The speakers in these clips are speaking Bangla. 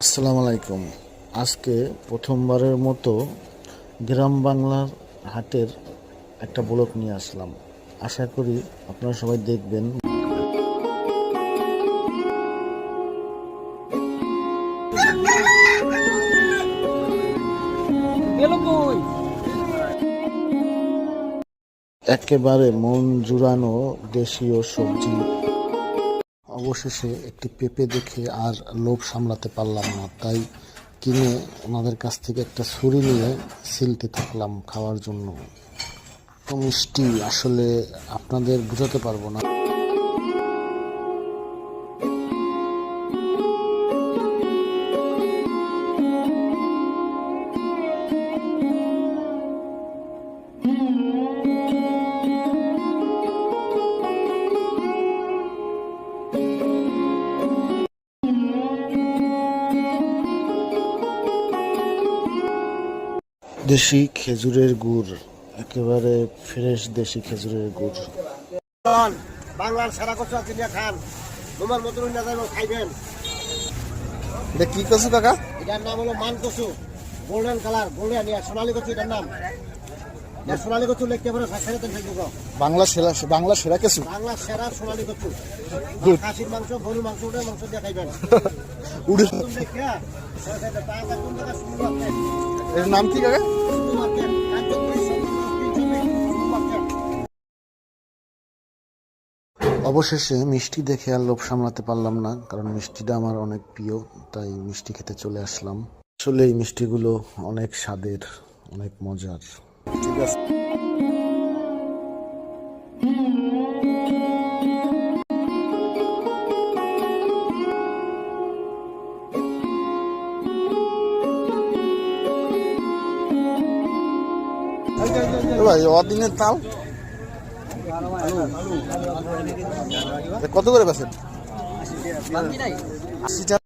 আসসালামু আলাইকুম। আজকে প্রথমবারের মতো গ্রাম বাংলার হাটের একটা ব্লগ নিয়ে আসলাম। আশা করি আপনারা সবাই দেখবেন। একেবারে মন জুড়ানো দেশীয় সবজি। অবশেষে একটি পেঁপে দেখে আর লোভ সামলাতে পারলাম না, তাই কিনে ওনাদের কাছ থেকে একটা ছুরি নিয়ে সিলতে থাকলাম খাওয়ার জন্য। তো মিষ্টি আসলে আপনাদের বোঝাতে পারবো না। দেশি খেজুরের গুড়, একেবারে ফ্রেশ দেশি খেজুরের গুড়। বাংলার সেরা কচু কিনে খান, তোমার মতন না যাইব খাইবেন। এটা কি কচু কাকা? এটার নাম হলো মান কচু, গোল্ডেন কালার, গোল্ডেন সোনালী কচু এটার নাম। সোনালী কচু লিখতে পারো বাংলা সেরা, বাংলা সেরা কচু, বাংলা সেরা সোনালী কচু। খাসির মাংস, গরুর মাংস, ওটার মাংস দিয়ে খাইবেন। এর নাম কি কাকা? অবশেষে মিষ্টি দেখে আর লোভ সামলাতে পারলাম না, কারণ মিষ্টিটা আমার অনেক প্রিয়, তাই মিষ্টি খেতে চলে আসলাম। আসলে এই মিষ্টিগুলো অনেক স্বাদের, অনেক মজার। ঠিক আছে। ভাই অদিনের তাল কত করে বেছেন? 80 টাকা।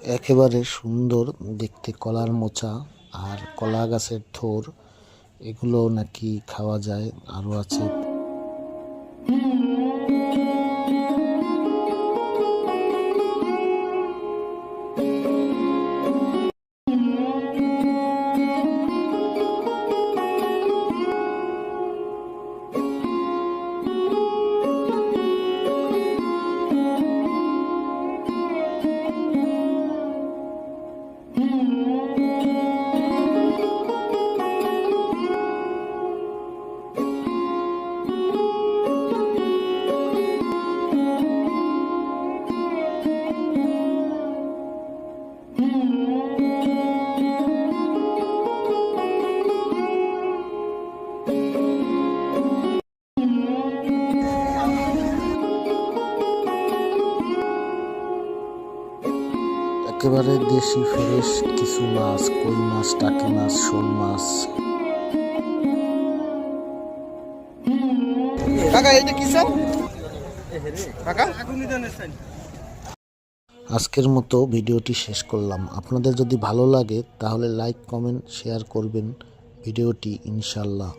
একেবারে সুন্দর দেখতে কলার মোচা আর কলা গাছের থোর, এগুলো নাকি খাওয়া যায়। আরও আছে একেবারে দেশি ফ্রেশ কিছু মাছ, কই মাছ, টাকি মাছ, শোল মাছ। কাকা এটা কি চাও কাকা? আজকের মতো ভিডিওটি শেষ করলাম। আপনাদের যদি ভালো লাগে তাহলে লাইক, কমেন্ট, শেয়ার করবেন ভিডিওটি ইনশাল্লাহ।